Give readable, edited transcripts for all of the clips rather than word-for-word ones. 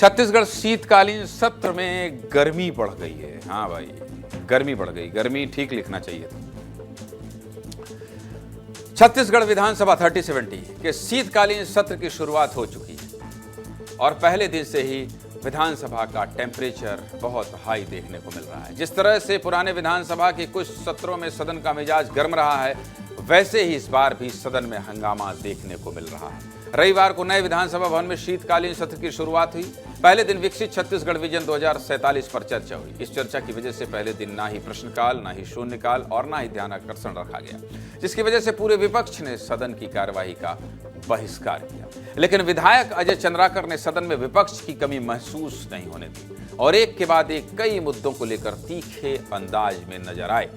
छत्तीसगढ़ शीतकालीन सत्र में गर्मी बढ़ गई है। हाँ भाई, गर्मी बढ़ गई। गर्मी ठीक लिखना चाहिए था। छत्तीसगढ़ विधानसभा 3070 के शीतकालीन सत्र की शुरुआत हो चुकी है और पहले दिन से ही विधानसभा का टेम्परेचर बहुत हाई देखने को मिल रहा है। जिस तरह से पुराने विधानसभा के कुछ सत्रों में सदन का मिजाज गर्म रहा है, वैसे ही इस बार भी सदन में हंगामा देखने को मिल रहा है। रविवार को नए विधानसभा भवन में शीतकालीन सत्र की शुरुआत हुई। पहले दिन विकसित छत्तीसगढ़ विजन 2047 पर चर्चा हुई। इस चर्चा की वजह से पहले दिन ना ही प्रश्नकाल, ना ही शून्यकाल और ना ही ध्यानाकर्षण रखा गया, जिसकी वजह से पूरे विपक्ष ने सदन की कार्यवाही का बहिष्कार किया। लेकिन विधायक अजय चंद्राकर ने सदन में विपक्ष की कमी महसूस नहीं होने दी और एक के बाद एक कई मुद्दों को लेकर तीखे अंदाज में नजर आए।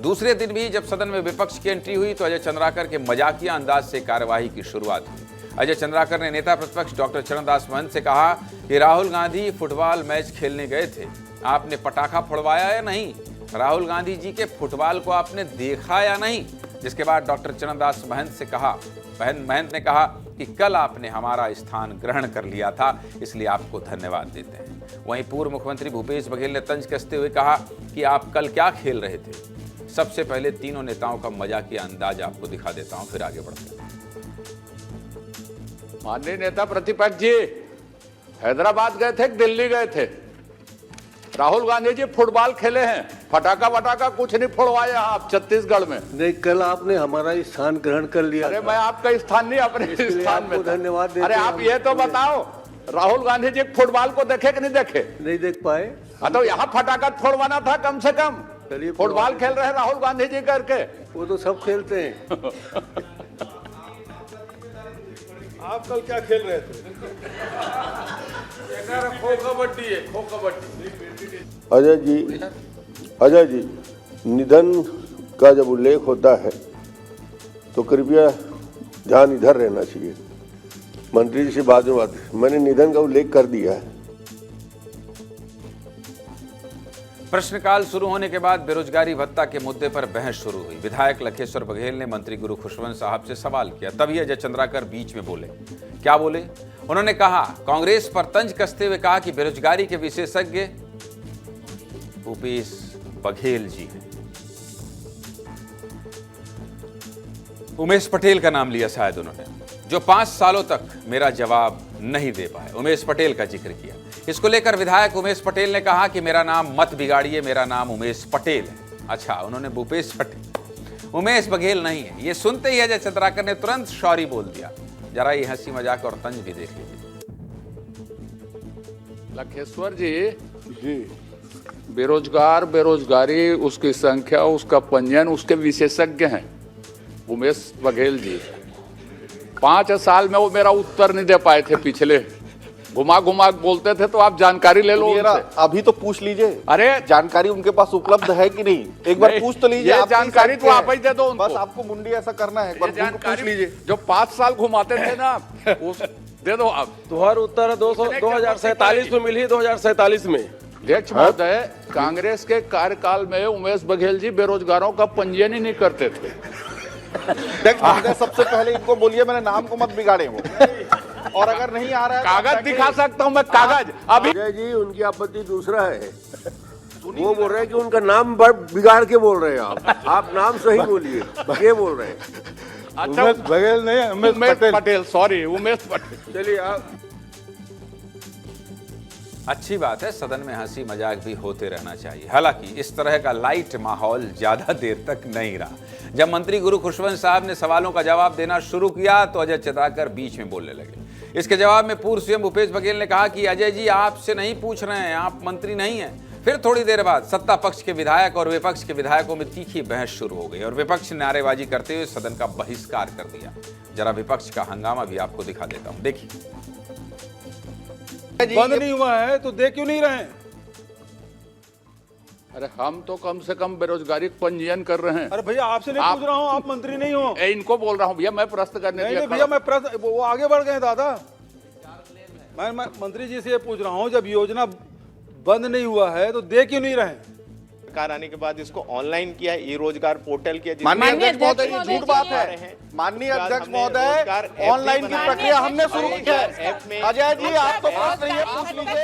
दूसरे दिन भी जब सदन में विपक्ष की एंट्री हुई तो अजय चंद्राकर के मजाकिया अंदाज से कार्यवाही की शुरुआत हुई। अजय चंद्राकर ने नेता प्रतिपक्ष डॉक्टर चरणदास महंत से कहा कि राहुल गांधी फुटबॉल मैच खेलने गए थे, आपने पटाखा फोड़वाया या नहीं? राहुल गांधी जी के फुटबॉल को आपने देखा या नहीं? जिसके बाद डॉक्टर चरणदास महंत ने कहा कि कल आपने हमारा स्थान ग्रहण कर लिया था, इसलिए आपको धन्यवाद देते हैं। वहीं पूर्व मुख्यमंत्री भूपेश बघेल ने तंज कसते हुए कहा कि आप कल क्या खेल रहे थे? सबसे पहले तीनों नेताओं का मजाकिया अंदाज आपको दिखा देता हूं, फिर आगे बढ़ते हैं। माननीय नेता प्रतिपक्ष जी हैदराबाद गए थे, दिल्ली गए थे। राहुल गांधी जी फुटबॉल खेले हैं, फटाका वटाका कुछ नहीं फोड़वाया आप छत्तीसगढ़ में। नहीं, कल आपने हमारा स्थान ग्रहण कर लिया। अरे मैं आपका स्थान नहीं, अपने स्थान में धन्यवाद देते। अरे आप ये तो बताओ, राहुल गांधी जी फुटबॉल को देखे कि नहीं देखे? नहीं देख पाए। तो यहाँ फटाका फोड़वाना था कम से कम। फुटबॉल खेल रहे हैं राहुल गांधी जी करके। वो तो सब खेलते हैं। आप कल क्या खेल रहे थे? खो कबड्डी है, खो कबड्डी। अजय जी, निधन का जब उल्लेख होता है तो कृपया ध्यान इधर रहना चाहिए। मंत्री जी से बाद में बात, मैंने निधन का उल्लेख कर दिया है। प्रश्नकाल शुरू होने के बाद बेरोजगारी भत्ता के मुद्दे पर बहस शुरू हुई। विधायक लखेश्वर बघेल ने मंत्री गुरु खुशवंत साहब से सवाल किया, तभी अजय चंद्राकर बीच में बोले। क्या बोले? उन्होंने कहा, कांग्रेस पर तंज कसते हुए कहा कि बेरोजगारी के विशेषज्ञ भूपेश बघेल जी हैं। उमेश पटेल का नाम लिया शायद उन्होंने, जो 5 सालों तक मेरा जवाब नहीं दे पाए। उमेश पटेल का जिक्र किया। इसको लेकर विधायक उमेश पटेल ने कहा कि मेरा नाम मत बिगाड़िए, मेरा नाम उमेश पटेल है। अच्छा, उन्होंने भूपेश पटेल, उमेश बघेल नहीं है। ये सुनते ही अजय चंद्राकर ने तुरंत सॉरी बोल दिया। जरा ये हंसी मजाक और तंज भी देख लीजिए। लखेश्वर जी, बेरोजगारी, उसकी संख्या, उसका पंजीयन, उसके विशेषज्ञ हैं उमेश बघेल जी। 5 साल में वो मेरा उत्तर नहीं दे पाए थे। पिछले घुमा बोलते थे, तो आप जानकारी ले लो उनसे। अभी तो पूछ लीजिए। अरे जानकारी उनके पास उपलब्ध है कि नहीं, एक बार पूछ तो लीजिए। ये जानकारी तो आप ही दे दो उनको। बस आपको मुंडी ऐसा करना है, एक बार पूछ लीजिए। जो 5 साल घुमाते थे ना, उस दे दो आप। तुम्हारा उत्तर 2047 में मिली, 2047 में। अध्यक्ष महोदय, कांग्रेस के कार्यकाल में उमेश बघेल जी बेरोजगारों का पंजीयन ही नहीं करते थे। सबसे पहले इनको बोलिए मेरे नाम को मत बिगाड़े वो। और अगर नहीं आ रहा है, कागज दिखा सकता हूं मैं, कागज अभी। अजय जी, उनकी आपत्ति दूसरा है। वो बोल रहे हैं कि उनका नाम बिगाड़ के बोल रहे हैं आप नाम सही बोलिए। ये बोल रहे हैं। अच्छा, उमेश बघेल नहीं, उमेश पटेल, सॉरी, उमेश पटेल। चलिए आप। अच्छी बात है, सदन में हंसी मजाक भी होते रहना चाहिए। हालांकि इस तरह का लाइट माहौल ज्यादा देर तक नहीं रहा। जब मंत्री गुरु खुशवंत साहब ने सवालों का जवाब देना शुरू किया तो अजय चंद्राकर बीच में बोलने लगे। इसके जवाब में पूर्व सीएम भूपेश बघेल ने कहा कि अजय जी, आपसे नहीं पूछ रहे हैं, आप मंत्री नहीं हैं। फिर थोड़ी देर बाद सत्ता पक्ष के विधायक और विपक्ष के विधायकों में तीखी बहस शुरू हो गई और विपक्ष ने नारेबाजी करते हुए सदन का बहिष्कार कर दिया। जरा विपक्ष का हंगामा भी आपको दिखा देता हूं, देखिए। बंद नहीं हुआ है तो दे क्यों नहीं रहे? अरे हम तो कम से कम बेरोजगारी पंजीयन कर रहे हैं। अरे भैया, आपसे नहीं पूछ रहा हूँ, आप मंत्री नहीं हो। इनको बोल रहा हूँ भैया, मैं प्रश्न करने नहीं भैया, मैं प्रश्न, वो आगे बढ़ गए दादा। मैं मंत्री जी से ये पूछ रहा हूँ, जब योजना बंद नहीं हुआ है तो दे क्यों नहीं रहे? सरकार आने के बाद इसको ऑनलाइन किया, ई रोजगार पोर्टल किया। माननीय अध्यक्ष महोदय, ये जिसमें झूठ बात आ रहे है। हैं। माननीय उसके बाद अध्यक्ष हमने महोदय, रोजगार ऐप भी ऑनलाइन की बनाया प्रक्रिया है। हमने शुरू की है। ऐप में अजय जी, आप तो ऐप पूछ रही है, में पूछ लीजिए।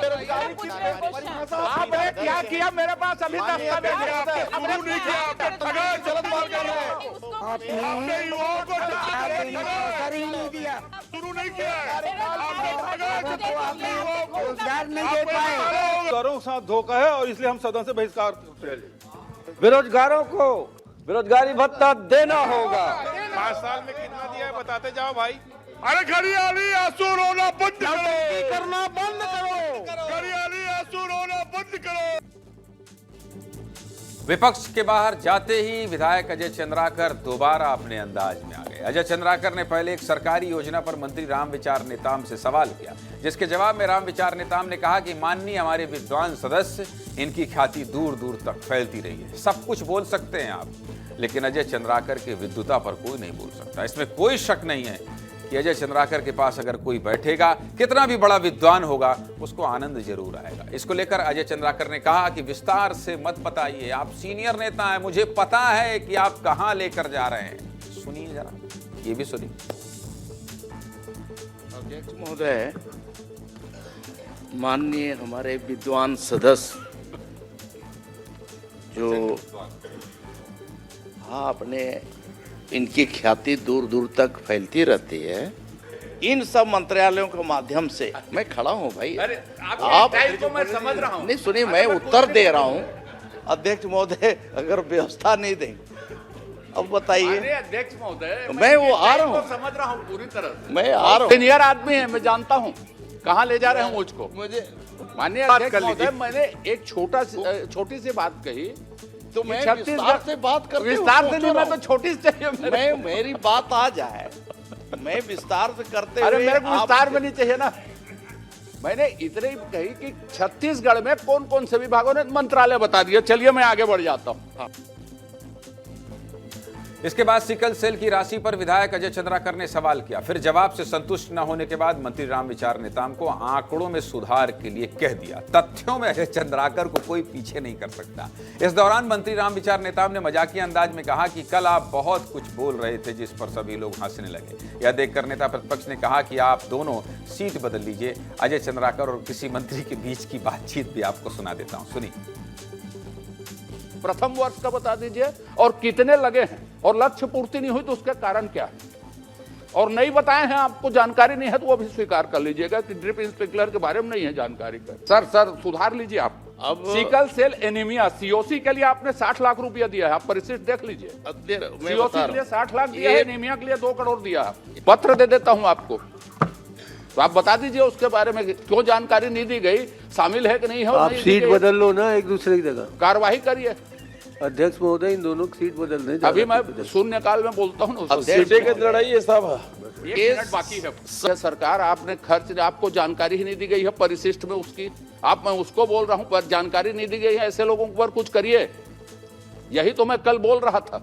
बेरोजगारी की परिभाषा आपने क्या किया? मेरे पास अभी दस्तावेज है, आपने अप्रूव नहीं किया, आपने ठगा गलत बात कर रहे हैं। आपने युवाओं को शुरू नहीं किया, आपने रोजगार नहीं दे पाए। बेरोजगारों के साथ धोखा है और इसलिए हम सदन से बहिष्कार करते हैं। बेरोजगारों को बेरोजगारी भत्ता देना होगा। 5 साल में कितना दिया है बताते जाओ भाई। अरे घड़ियाली आंसू रोना बंद करो, करना बंद करो। घड़ियाली आंसू रोना बंद करो। विपक्ष के बाहर जाते ही विधायक अजय चंद्राकर दोबारा अपने अंदाज में आ गए। अजय चंद्राकर ने पहले एक सरकारी योजना पर मंत्री रामविचार नेताम से सवाल किया, जिसके जवाब में रामविचार नेताम ने कहा कि माननीय हमारे विद्वान सदस्य, इनकी ख्याति दूर दूर तक फैलती रही है। सब कुछ बोल सकते हैं आप, लेकिन अजय चंद्राकर की विद्वता पर कोई नहीं बोल सकता। इसमें कोई शक नहीं है कि अजय चंद्राकर के पास अगर कोई बैठेगा, कितना भी बड़ा विद्वान होगा, उसको आनंद जरूर आएगा। इसको लेकर अजय चंद्राकर ने कहा कि विस्तार से मत बताइए, आप सीनियर नेता हैं, मुझे पता है कि आप कहां लेकर जा रहे हैं। सुनिए जरा, ये भी सुनिए। अध्यक्ष महोदय, माननीय हमारे विद्वान सदस्य जो हाँ अपने इनकी ख्याति दूर दूर तक फैलती रहती है, इन सब मंत्रालयों के माध्यम से मैं खड़ा हूं भाई। आप को मैं समझ रहा हूं। नहीं सुनिए, मैं उत्तर दे रहा हूं। अध्यक्ष महोदय अगर व्यवस्था नहीं देंगे, अब बताइए। अध्यक्ष महोदय, मैं वो आ रहा हूं, समझ रहा हूं पूरी तरह। मैं आ रहा हूं। सीनियर आदमी है, मैं जानता हूं कहां ले जा रहे हैं मुझको। मुझे माननीय अध्यक्ष महोदय, मैंने एक छोटी सी बात कही, तो मैं छत्तीसगढ़ विस्तार से बात करते विस्तार से नहीं, मैं तो छोटी से चाहिए मैं मेरी बात आ जाए, मैं विस्तार से करते अरे हुए मेरे को विस्तार आप- में नहीं चाहिए ना। मैंने इतने ही कही कि छत्तीसगढ़ में कौन कौन से विभागों ने मंत्रालय बता दिया। चलिए मैं आगे बढ़ जाता हूं। इसके बाद सिकल सेल की राशि पर विधायक अजय चंद्राकर ने सवाल किया। फिर जवाब से संतुष्ट न होने के बाद मंत्री रामविचार नेताम को आंकड़ों में सुधार के लिए कह दिया। तथ्यों में अजय चंद्राकर को कोई पीछे नहीं कर सकता। इस दौरान मंत्री रामविचार नेताम ने मजाकिया अंदाज में कहा कि कल आप बहुत कुछ बोल रहे थे, जिस पर सभी लोग हंसने लगे। यह देखकर नेता प्रतिपक्ष ने कहा कि आप दोनों सीट बदल लीजिए। अजय चंद्राकर और किसी मंत्री के बीच की बातचीत भी आपको सुना देता हूं, सुनिए। प्रथम वर्ष का बता दीजिए और कितने लगे हैं, और लक्ष्य पूर्ति नहीं हुई तो उसका कारण क्या है, और नहीं बताए हैं, आपको जानकारी नहीं है तो वो भी स्वीकार कर लीजिएगा कि ड्रिप स्प्रिंकलर के बारे में नहीं है जानकारी कर। सर सुधार लीजिए आप। अब सिकल सेल एनीमिया सीओसी के लिए आपने 60 लाख रुपया दिया है, आप परिशिष्ट देख लीजिए। सीओसी के लिए 60 लाख दिया है, एनीमिया के लिए 2 करोड़ दिया है। पत्र दे देता हूं आपको, तो आप बता दीजिए उसके बारे में क्यों जानकारी नहीं दी गई, शामिल है कि नहीं है। आप सीट बदल लो ना एक दूसरे की जगह। कार्यवाही करिए। अध्यक्ष महोदय, इन दोनों की सीट बदल दें। अभी मैं शून्यकाल में बोलता हूँ ना। सीटें की लड़ाई है साहब। एक मिनट बाकी है। सरकार आपने खर्च, आपको जानकारी ही नहीं दी गई है परिशिष्ट में उसकी। मैं उसको बोल रहा हूँ, पर जानकारी नहीं दी गई है, ऐसे लोगों पर कुछ करिए। यही तो मैं कल बोल रहा था।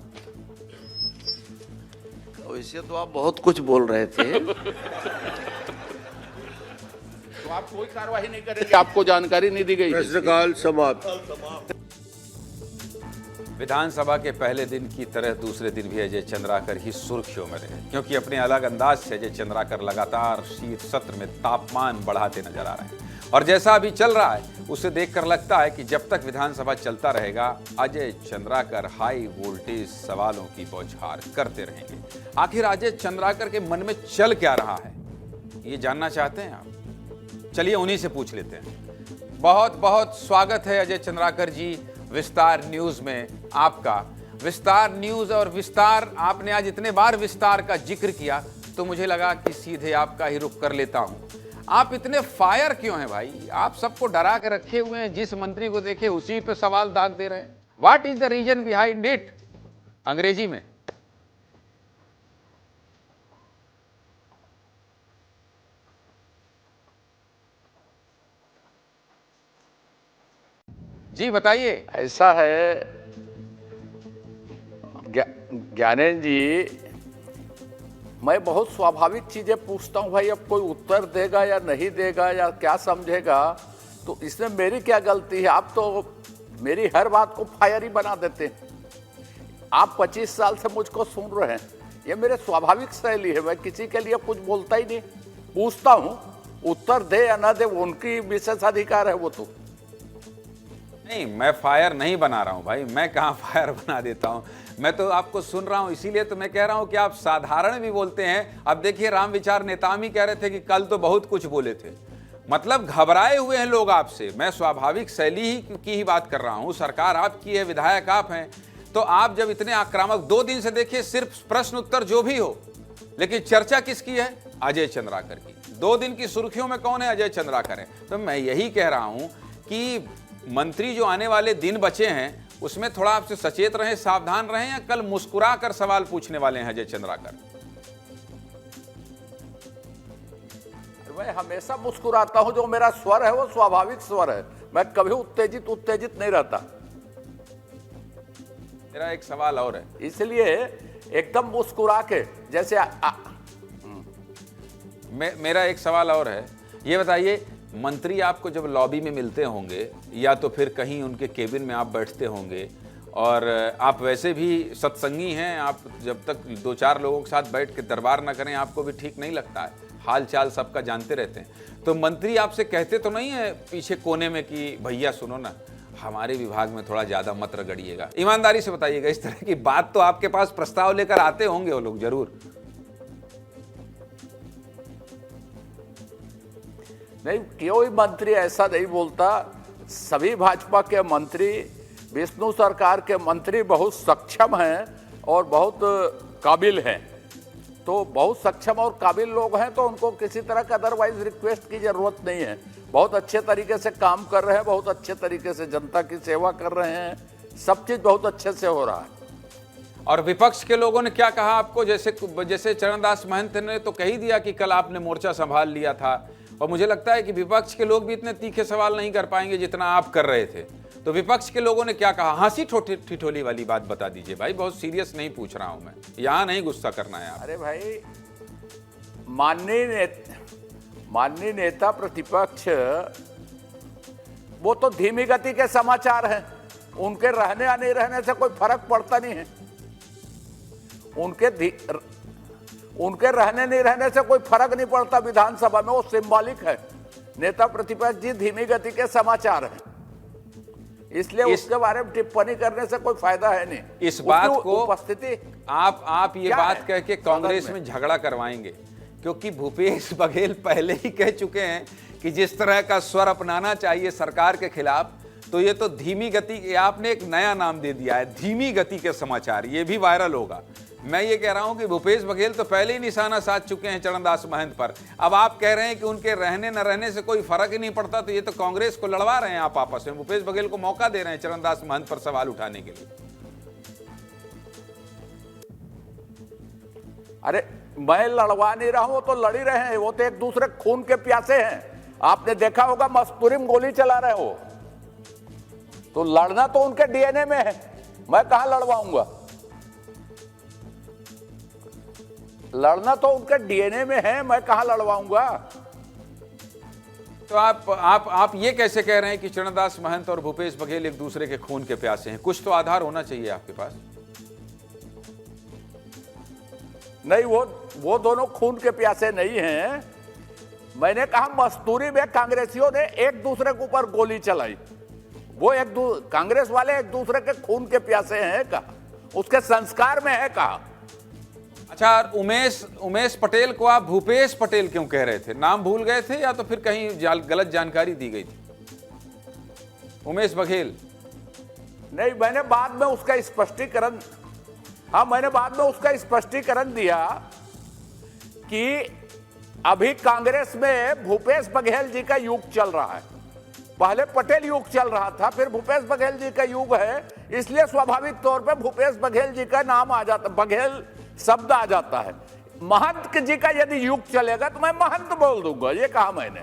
वैसे तो आप बहुत कुछ बोल रहे थे। तो आप कोई कार्रवाई नहीं करेंगे, आपको जानकारी नहीं दी गई है। प्रश्नकाल समाप्त। विधानसभा के पहले दिन की तरह दूसरे दिन भी अजय चंद्राकर ही सुर्खियों में रहे, क्योंकि अपने अलग अंदाज से अजय चंद्राकर लगातार शीत सत्र में तापमान बढ़ाते नजर आ रहे हैं। और जैसा अभी चल रहा है, उसे देखकर लगता है कि जब तक विधानसभा चलता रहेगा, अजय चंद्राकर हाई वोल्टेज सवालों की बौछार करते रहेंगे। आखिर अजय चंद्राकर के मन में चल क्या रहा है, ये जानना चाहते हैं आप? चलिए उन्हीं से पूछ लेते हैं। बहुत बहुत स्वागत है अजय चंद्राकर जी विस्तार न्यूज में आपका। विस्तार न्यूज और विस्तार, आपने आज इतने बार विस्तार का जिक्र किया तो मुझे लगा कि सीधे आपका ही रुख कर लेता हूं। आप इतने फायर क्यों हैं भाई? आप सबको डरा के रखे हुए हैं, जिस मंत्री को देखे उसी पे सवाल दाग दे रहे हैं। What is the reason behind it? Angrezi में। जी बताइए। ऐसा है ज्ञानेंद्र जी, मैं बहुत स्वाभाविक चीजें पूछता हूं भाई। अब कोई उत्तर देगा या नहीं देगा या क्या समझेगा, तो इसमें मेरी क्या गलती है? आप तो मेरी हर बात को फायर ही बना देते हैं। आप 25 साल से मुझको सुन रहे हैं, ये मेरे स्वाभाविक शैली है, मैं किसी के लिए कुछ बोलता ही नहीं, पूछता हूं, उत्तर दे या ना दे उनकी विशेषाधिकार है वो। तो नहीं, मैं फायर नहीं बना रहा हूं भाई, मैं कहां फायर बना देता हूं, मैं तो आपको सुन रहा हूं, इसीलिए तो मैं कह रहा हूं कि आप साधारण भी बोलते हैं। अब देखिए राम विचार नेताम ही कह रहे थे कि कल तो बहुत कुछ बोले थे, मतलब घबराए हुए हैं लोग आपसे। मैं स्वाभाविक शैली ही की ही बात कर रहा हूं, सरकार आपकी है, विधायक आप हैं, तो आप जब इतने आक्रामक 2 दिन से देखिए सिर्फ प्रश्न उत्तर जो भी हो, लेकिन चर्चा किसकी है? अजय चंद्राकर की। 2 दिन की सुर्खियों में कौन है? अजय चंद्राकर है। तो मैं यही कह रहा हूं कि मंत्री जो आने वाले दिन बचे हैं उसमें थोड़ा आपसे सचेत रहें, सावधान रहें, या कल मुस्कुरा कर सवाल पूछने वाले हैं अजय चंद्राकर? मैं हमेशा मुस्कुराता हूं, जो मेरा स्वर है वो स्वाभाविक स्वर है, मैं कभी उत्तेजित नहीं रहता। मेरा एक सवाल और है, इसलिए एकदम मुस्कुरा के जैसे मेरा एक सवाल और है, ये बताइए, मंत्री आपको जब लॉबी में मिलते होंगे या तो फिर कहीं उनके केबिन में आप बैठते होंगे, और आप वैसे भी सत्संगी हैं, आप जब तक 2-4 लोगों के साथ बैठ के दरबार ना करें आपको भी ठीक नहीं लगता है, हाल चाल सबका जानते रहते हैं, तो मंत्री आपसे कहते तो नहीं है पीछे कोने में कि भैया सुनो ना, हमारे विभाग में थोड़ा ज्यादा मत रगड़िएगा? ईमानदारी से बताइएगा, इस तरह की बात तो आपके पास प्रस्ताव लेकर आते होंगे वो लोग जरूर। नहीं, कोई मंत्री ऐसा नहीं बोलता। सभी भाजपा के मंत्री, विष्णु सरकार के मंत्री बहुत सक्षम हैं और बहुत काबिल हैं, तो बहुत सक्षम और काबिल लोग हैं, तो उनको किसी तरह का अदरवाइज रिक्वेस्ट की जरूरत नहीं है। बहुत अच्छे तरीके से काम कर रहे हैं, बहुत अच्छे तरीके से जनता की सेवा कर रहे हैं, सब चीज बहुत अच्छे से हो रहा है। और विपक्ष के लोगों ने क्या कहा आपको? जैसे चरणदास महंत ने तो कह ही दिया कि कल आपने मोर्चा संभाल लिया था, और मुझे लगता है कि विपक्ष के लोग भी इतने तीखे सवाल नहीं कर पाएंगे जितना आप कर रहे थे। तो विपक्ष के लोगों ने क्या कहा? हंसी ठिठोली वाली बात बता दीजिए भाई, बहुत सीरियस नहीं पूछ रहा हूं मैं, यहां नहीं गुस्सा करना है आप। अरे भाई, माननीय नेता प्रतिपक्ष वो तो धीमी गति के समाचार हैं, उनके रहने या नहीं रहने से कोई फर्क पड़ता नहीं है। उनके रहने नहीं रहने से कोई फर्क नहीं पड़ता विधानसभा में, वो सिंबॉलिक है। नेता प्रतिपक्ष जी धीमी गति के समाचार हैं, इसलिए उसके बारे में टिप्पणी करने से कोई फायदा है नहीं। इस बात को उपस्थिति आप ये बात कह के कांग्रेस में झगड़ा करवाएंगे, क्योंकि भूपेश बघेल पहले ही कह चुके हैं कि जिस तरह का स्वर अपनाना चाहिए सरकार के खिलाफ, तो ये तो धीमी गति, आपने एक नया नाम दे दिया है, धीमी गति के समाचार, ये भी वायरल होगा। मैं ये कह रहा हूं कि भूपेश बघेल तो पहले ही निशाना साध चुके हैं चरणदास महंत पर, अब आप कह रहे हैं कि उनके रहने न रहने से कोई फर्क ही नहीं पड़ता, तो ये तो कांग्रेस को लड़वा रहे हैं आप आपस में, भूपेश बघेल को मौका दे रहे हैं चरणदास महंत पर सवाल उठाने के लिए। अरे मैं लड़वा नहीं रहा हूं, तो लड़ ही रहे हैं, वो तो एक दूसरे खून के प्यासे हैं। आपने देखा होगा मस्तूरी में गोली चला रहे हो, तो लड़ना तो उनके डीएनए में है, मैं कहां लड़वाऊंगा? लड़ना तो उनके डीएनए में है, मैं कहां लड़वाऊंगा? तो आप ये कैसे कह रहे हैं कि चरणदास महंत और भूपेश बघेल एक दूसरे के खून के प्यासे हैं? कुछ तो आधार होना चाहिए आपके पास। नहीं, वो दोनों खून के प्यासे नहीं हैं। मैंने कहा मस्तूरी में कांग्रेसियों ने एक दूसरे के ऊपर गोली चलाई, वो कांग्रेस वाले एक दूसरे के खून के प्यासे हैं कहा, उसके संस्कार में है कहा। अच्छा, उमेश पटेल को आप भूपेश पटेल क्यों कह रहे थे? नाम भूल गए थे या तो फिर कहीं गलत जानकारी दी गई थी? उमेश बघेल नहीं, मैंने बाद में उसका स्पष्टीकरण दिया कि अभी कांग्रेस में भूपेश बघेल जी का युग चल रहा है। पहले पटेल युग चल रहा था, फिर भूपेश बघेल जी का युग है, इसलिए स्वाभाविक तौर पे भूपेश बघेल जी का नाम आ जाता, बघेल शब्द आ जाता है। महंत जी का यदि युग चलेगा तो मैं महंत बोल दूंगा, ये कहा मैंने,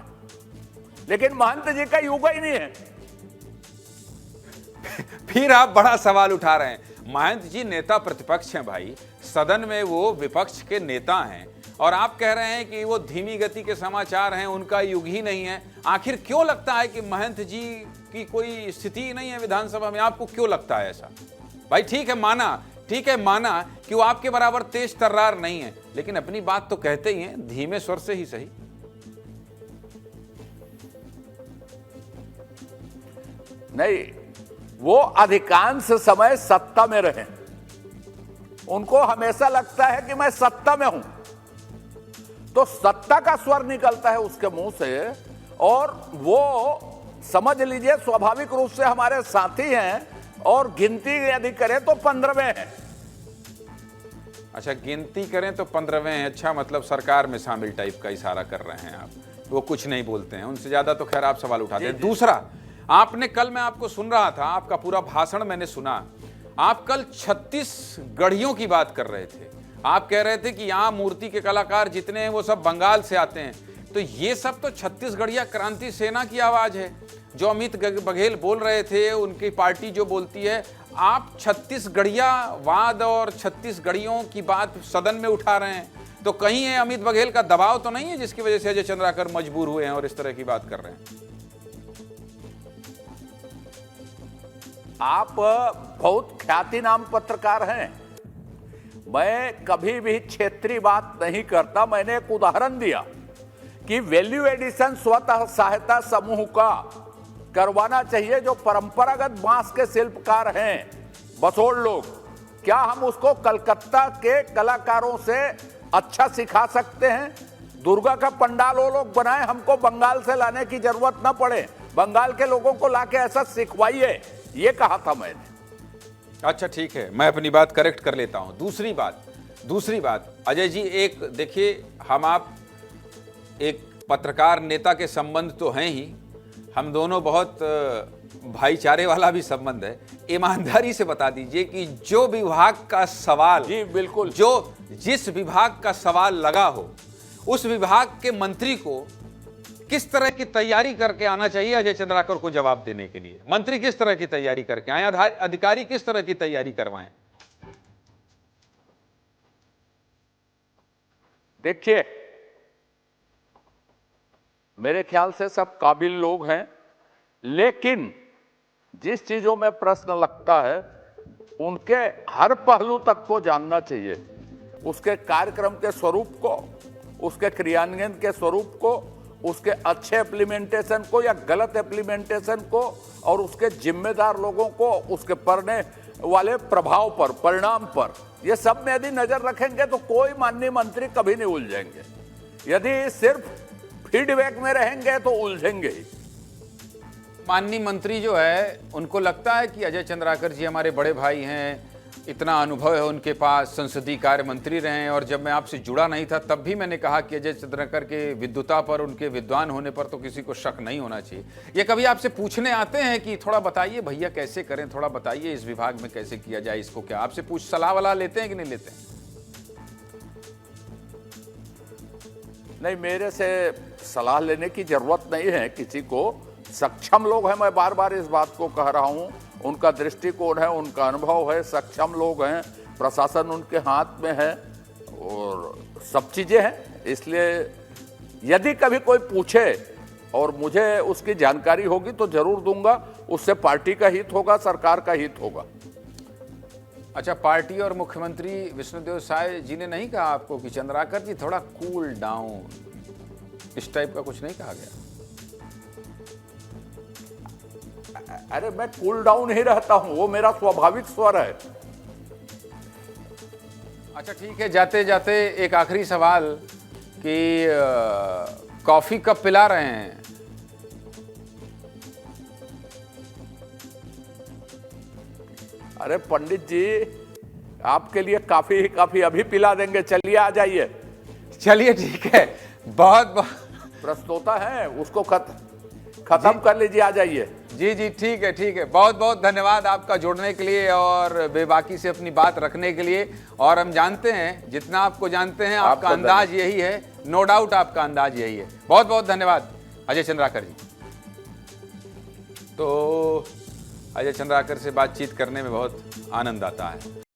लेकिन महंत जी का युग ही नहीं है। फिर आप बड़ा सवाल उठा रहे हैं। महंत जी नेता प्रतिपक्ष हैं भाई, सदन में वो विपक्ष के नेता हैं, और आप कह रहे हैं कि वो धीमी गति के समाचार हैं, उनका युग ही नहीं है। आखिर क्यों लगता है कि महंत जी की कोई स्थिति ही नहीं है विधानसभा में? आपको क्यों लगता है ऐसा? भाई ठीक है माना कि वो आपके बराबर तेज तर्रार नहीं है, लेकिन अपनी बात तो कहते ही हैं, धीमे स्वर से ही सही। नहीं, वो अधिकांश समय सत्ता में रहे, उनको हमेशा लगता है कि मैं सत्ता में हूं, तो सत्ता का स्वर निकलता है उसके मुंह से, और वो समझ लीजिए स्वाभाविक रूप से हमारे साथी हैं, और गिनती यदि करें तो 15वें हैं। अच्छा, गिनती करें तो 15वें हैं। अच्छा, मतलब सरकार में शामिल टाइप का इशारा कर रहे हैं आप। वो कुछ नहीं बोलते हैं, उनसे ज्यादा तो खैर आप सवाल उठाते हैं। दूसरा, आपने कल, मैं आपको सुन रहा था, आपका पूरा भाषण मैंने सुना, आप कल 36 गढ़ियों की बात कर रहे थे। आप कह रहे थे कि यहाँ मूर्ति के कलाकार जितने हैं वो सब बंगाल से आते हैं। तो ये सब तो छत्तीसगढ़िया क्रांति सेना की आवाज है, जो अमित बघेल बोल रहे थे, उनकी पार्टी जो बोलती है। आप छत्तीसगढ़िया वाद और छत्तीसगढ़ियों की बात सदन में उठा रहे हैं, तो कहीं ये अमित बघेल का दबाव तो नहीं है जिसकी वजह से अजय चंद्राकर मजबूर हुए हैं और इस तरह की बात कर रहे हैं? आप बहुत ख्याति नाम पत्रकार हैं। मैं कभी भी क्षेत्रीय बात नहीं करता। मैंने एक उदाहरण दिया कि वैल्यू एडिशन स्वतः सहायता समूह का करवाना चाहिए, जो परंपरागत बांस के शिल्पकार हैं, बसोड़ लोग। क्या हम उसको कलकत्ता के कलाकारों से अच्छा सिखा सकते हैं? दुर्गा का पंडाल वो लोग बनाए, हमको बंगाल से लाने की जरूरत ना पड़े, बंगाल के लोगों को लाके ऐसा सिखवाइए, ये कहा था मैंने। अच्छा ठीक है, मैं अपनी बात करेक्ट कर लेता हूं। दूसरी बात अजय जी, एक देखिए, हम आप एक पत्रकार नेता के संबंध तो हैं ही, हम दोनों बहुत भाईचारे वाला भी संबंध है। ईमानदारी से बता दीजिए कि जो विभाग का सवाल, जी बिल्कुल, जो जिस विभाग का सवाल लगा हो, उस विभाग के मंत्री को किस तरह की तैयारी करके आना चाहिए अजय चंद्राकर को जवाब देने के लिए? मंत्री किस तरह की तैयारी करके आए, अधिकारी किस तरह की तैयारी करवाएं? देखिए, मेरे ख्याल से सब काबिल लोग हैं, लेकिन जिस चीजों में प्रश्न लगता है उनके हर पहलू तक को जानना चाहिए। उसके कार्यक्रम के स्वरूप को, उसके क्रियान्वयन के स्वरूप को, उसके अच्छे इम्प्लीमेंटेशन को या गलत इम्प्लीमेंटेशन को, और उसके जिम्मेदार लोगों को, उसके पड़ने वाले प्रभाव पर, परिणाम पर, ये सब में यदि नजर रखेंगे तो कोई माननीय मंत्री कभी नहीं उलझेंगे। यदि सिर्फ फीडबैक में रहेंगे तो उलझेंगे ही। माननीय मंत्री जो है, उनको लगता है कि अजय चंद्राकर जी हमारे बड़े भाई हैं, इतना अनुभव है उनके पास, संसदीय कार्य मंत्री रहे हैं, और जब मैं आपसे जुड़ा नहीं था तब भी मैंने कहा कि अजय चंद्राकर के विद्वता पर, उनके विद्वान होने पर तो किसी को शक नहीं होना चाहिए। ये कभी आपसे पूछने आते हैं कि थोड़ा बताइए भैया कैसे करें, थोड़ा बताइए इस विभाग में कैसे किया जाए, इसको क्या आपसे पूछ सलाह वाला लेते हैं कि नहीं लेते हैं? नहीं, मेरे से सलाह लेने की जरूरत नहीं है किसी को। सक्षम लोग हैं, मैं बार बार इस बात को कह रहा हूं, उनका दृष्टिकोण है, उनका अनुभव है, सक्षम लोग हैं, प्रशासन उनके हाथ में है और सब चीजें हैं। इसलिए यदि कभी कोई पूछे और मुझे उसकी जानकारी होगी तो जरूर दूंगा। उससे पार्टी का हित होगा, सरकार का हित होगा। अच्छा, पार्टी और मुख्यमंत्री विष्णुदेव साय जी ने नहीं कहा आपको कि चंद्राकर जी थोड़ा कूल डाउन, इस टाइप का कुछ नहीं कहा गया? अरे मैं कूल डाउन ही रहता हूं, वो मेरा स्वाभाविक स्वर है। अच्छा ठीक है, जाते जाते एक आखिरी सवाल कि कॉफी कब पिला रहे हैं? अरे पंडित जी, आपके लिए काफी ही काफी, अभी पिला देंगे, चलिए आ जाइए। चलिए ठीक है, बहुत बहुत प्रस्तोता है, उसको खत्म कर लीजिए, आ जाइए। जी जी ठीक है, बहुत बहुत धन्यवाद आपका जुड़ने के लिए और बेबाकी से अपनी बात रखने के लिए। और हम जानते हैं, जितना आपको जानते हैं, आपका अंदाज यही है, नो डाउट आपका अंदाज यही है। बहुत बहुत धन्यवाद अजय चंद्राकर जी। तो अजय चंद्राकर से बातचीत करने में बहुत आनंद आता है।